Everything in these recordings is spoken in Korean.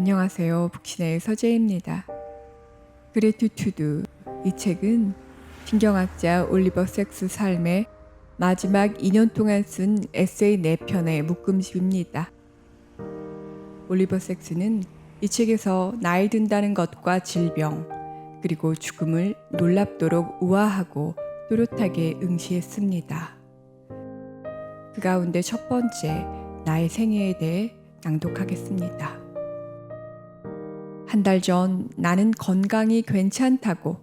안녕하세요. 북신의 서재입니다. 그래티튜드, 이 책은 신경학자 올리버 섹스 삶의 마지막 2년 동안 쓴 에세이 4편의 묶음집입니다. 올리버 섹스는 이 책에서 나이 든다는 것과 질병, 그리고 죽음을 놀랍도록 우아하고 또렷하게 응시했습니다. 그 가운데 첫 번째, 나의 생애에 대해 낭독하겠습니다. 한 달 전 나는 건강이 괜찮다고,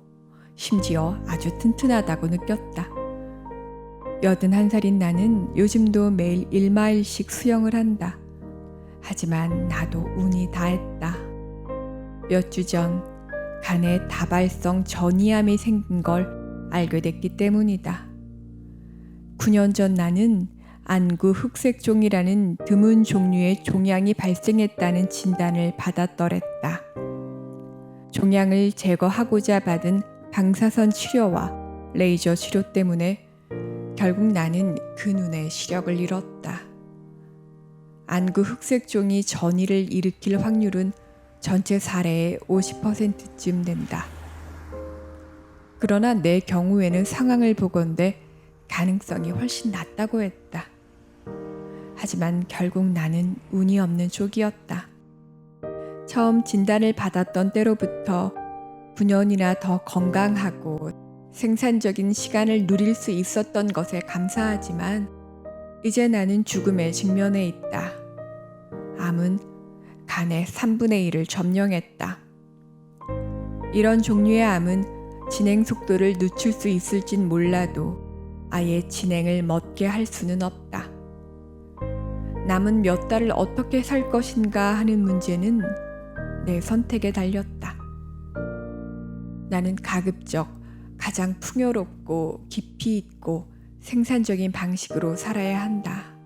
심지어 아주 튼튼하다고 느꼈다. 81살인 나는 요즘도 매일 1마일씩 수영을 한다. 하지만 나도 운이 다했다. 몇 주 전 간에 다발성 전이암이 생긴 걸 알게 됐기 때문이다. 9년 전 나는 안구 흑색종이라는 드문 종류의 종양이 발생했다는 진단을 받았더랬다. 종양을 제거하고자 받은 방사선 치료와 레이저 치료 때문에 결국 나는 그 눈의 시력을 잃었다. 안구 흑색종이 전이를 일으킬 확률은 전체 사례의 50%쯤 된다. 그러나 내 경우에는 상황을 보건대 가능성이 훨씬 낮다고 했다. 하지만 결국 나는 운이 없는 쪽이었다. 처음 진단을 받았던 때로부터 9년이나 더 건강하고 생산적인 시간을 누릴 수 있었던 것에 감사하지만 이제 나는 죽음에 직면해 있다. 암은 간의 3분의 1을 점령했다. 이런 종류의 암은 진행 속도를 늦출 수 있을진 몰라도 아예 진행을 멎게 할 수는 없다. 남은 몇 달을 어떻게 살 것인가 하는 문제는 내 선택에 달렸다. 나는 가급적 가장 풍요롭고 깊이 있고 생산적인 방식으로 살아야 한다.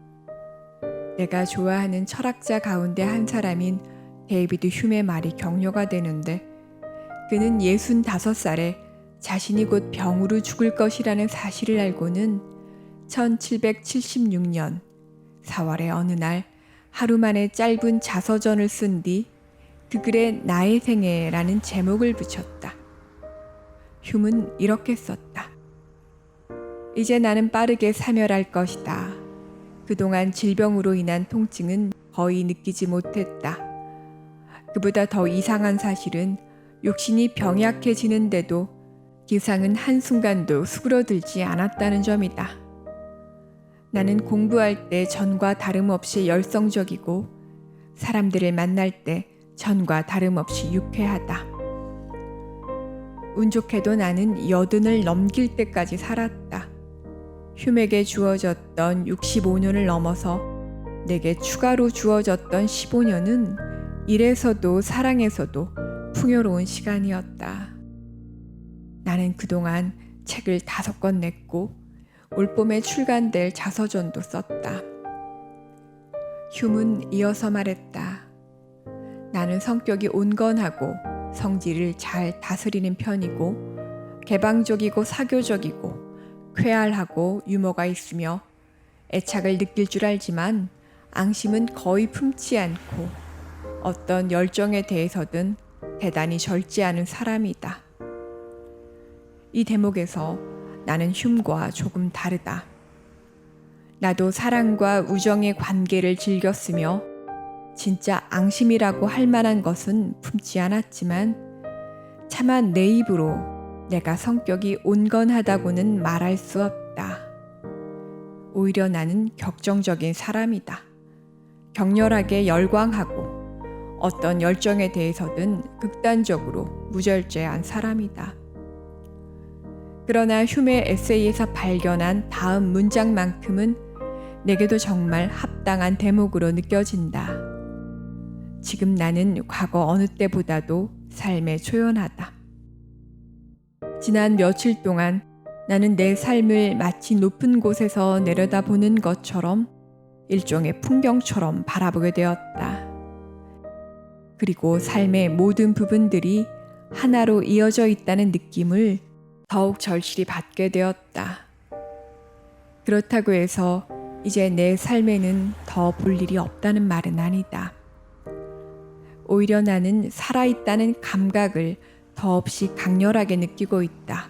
내가 좋아하는 철학자 가운데 한 사람인 데이비드 휴메의 말이 격려가 되는데, 그는 65살에 자신이 곧 병으로 죽을 것이라는 사실을 알고는 1776년 4월의 어느 날 하루 만에 짧은 자서전을 쓴 뒤 그 글에 나의 생애라는 제목을 붙였다. 휴는 이렇게 썼다. 이제 나는 빠르게 사멸할 것이다. 그동안 질병으로 인한 통증은 거의 느끼지 못했다. 그보다 더 이상한 사실은 육신이 병약해지는데도 기상은 한순간도 수그러들지 않았다는 점이다. 나는 공부할 때 전과 다름없이 열성적이고 사람들을 만날 때 전과 다름없이 유쾌하다. 운 좋게도 나는 80을 넘길 때까지 살았다. 휴맥에 주어졌던 65년을 넘어서 내게 추가로 주어졌던 15년은 일에서도 사랑에서도 풍요로운 시간이었다. 나는 그동안 책을 5권 냈고 올봄에 출간될 자서전도 썼다. 휴는 이어서 말했다. 나는 성격이 온건하고 성질을 잘 다스리는 편이고 개방적이고 사교적이고 쾌활하고 유머가 있으며 애착을 느낄 줄 알지만 앙심은 거의 품지 않고 어떤 열정에 대해서든 대단히 젊지 않은 사람이다. 이 대목에서 나는 흉과 조금 다르다. 나도 사랑과 우정의 관계를 즐겼으며 진짜 앙심이라고 할 만한 것은 품지 않았지만 차마 내 입으로 내가 성격이 온건하다고는 말할 수 없다. 오히려 나는 격정적인 사람이다. 격렬하게 열광하고 어떤 열정에 대해서든 극단적으로 무절제한 사람이다. 그러나 휴메 에세이에서 발견한 다음 문장만큼은 내게도 정말 합당한 대목으로 느껴진다. 지금 나는 과거 어느 때보다도 삶에 초연하다. 지난 며칠 동안 나는 내 삶을 마치 높은 곳에서 내려다보는 것처럼 일종의 풍경처럼 바라보게 되었다. 그리고 삶의 모든 부분들이 하나로 이어져 있다는 느낌을 더욱 절실히 받게 되었다. 그렇다고 해서 이제 내 삶에는 더 볼 일이 없다는 말은 아니다. 오히려 나는 살아있다는 감각을 더없이 강렬하게 느끼고 있다.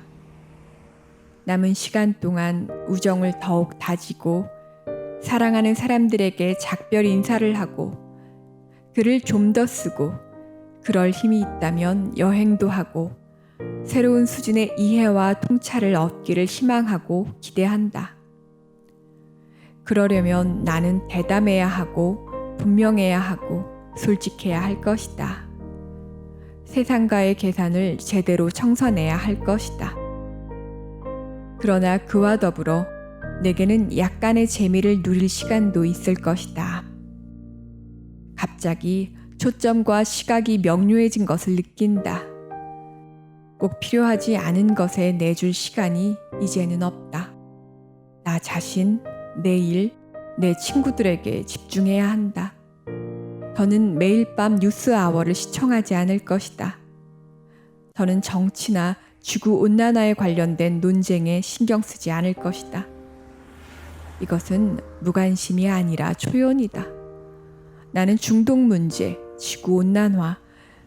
남은 시간 동안 우정을 더욱 다지고 사랑하는 사람들에게 작별 인사를 하고 글을 좀 더 쓰고 그럴 힘이 있다면 여행도 하고 새로운 수준의 이해와 통찰을 얻기를 희망하고 기대한다. 그러려면 나는 대담해야 하고 분명해야 하고 솔직해야 할 것이다. 세상과의 계산을 제대로 청산해야 할 것이다. 그러나 그와 더불어 내게는 약간의 재미를 누릴 시간도 있을 것이다. 갑자기 초점과 시각이 명료해진 것을 느낀다. 꼭 필요하지 않은 것에 내줄 시간이 이제는 없다. 나 자신, 내 일, 내 친구들에게 집중해야 한다. 더는 매일 밤 뉴스 아워를 시청하지 않을 것이다. 더는 정치나 지구온난화에 관련된 논쟁에 신경 쓰지 않을 것이다. 이것은 무관심이 아니라 초연이다. 나는 중동 문제, 지구온난화,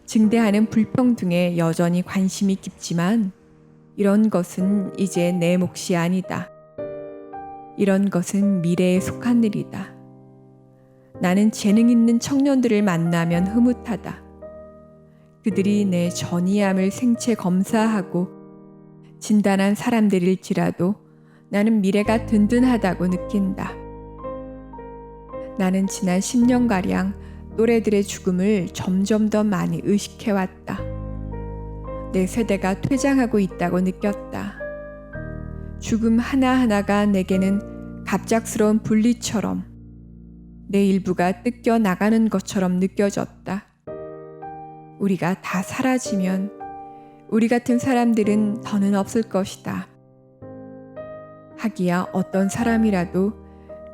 증대하는 불평등에 여전히 관심이 깊지만 이런 것은 이제 내 몫이 아니다. 이런 것은 미래에 속한 일이다. 나는 재능 있는 청년들을 만나면 흐뭇하다. 그들이 내 전이암을 생체 검사하고 진단한 사람들일지라도 나는 미래가 든든하다고 느낀다. 나는 지난 10년가량 또래들의 죽음을 점점 더 많이 의식해왔다. 내 세대가 퇴장하고 있다고 느꼈다. 죽음 하나하나가 내게는 갑작스러운 분리처럼 내 일부가 뜯겨 나가는 것처럼 느껴졌다. 우리가 다 사라지면 우리 같은 사람들은 더는 없을 것이다. 하기야 어떤 사람이라도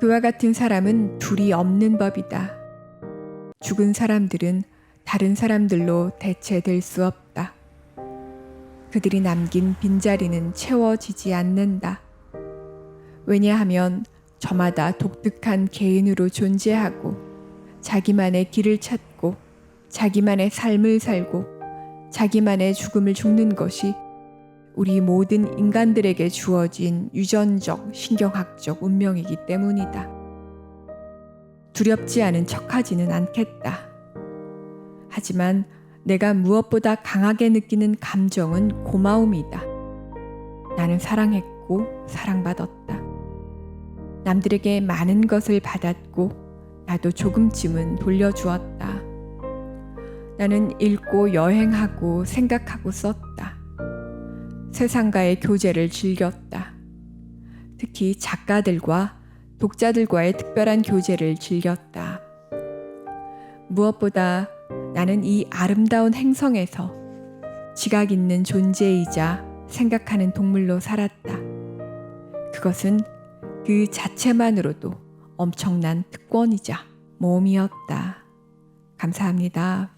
그와 같은 사람은 둘이 없는 법이다. 죽은 사람들은 다른 사람들로 대체될 수 없다. 그들이 남긴 빈자리는 채워지지 않는다. 왜냐하면 저마다 독특한 개인으로 존재하고 자기만의 길을 찾고 자기만의 삶을 살고 자기만의 죽음을 죽는 것이 우리 모든 인간들에게 주어진 유전적, 신경학적 운명이기 때문이다. 두렵지 않은 척하지는 않겠다. 하지만 내가 무엇보다 강하게 느끼는 감정은 고마움이다. 나는 사랑했고 사랑받았다. 남들에게 많은 것을 받았고 나도 조금쯤은 돌려주었다. 나는 읽고 여행하고 생각하고 썼다. 세상과의 교제를 즐겼다. 특히 작가들과 독자들과의 특별한 교제를 즐겼다. 무엇보다 나는 이 아름다운 행성에서 지각 있는 존재이자 생각하는 동물로 살았다. 그것은 그 자체만으로도 엄청난 특권이자 모험이었다. 감사합니다.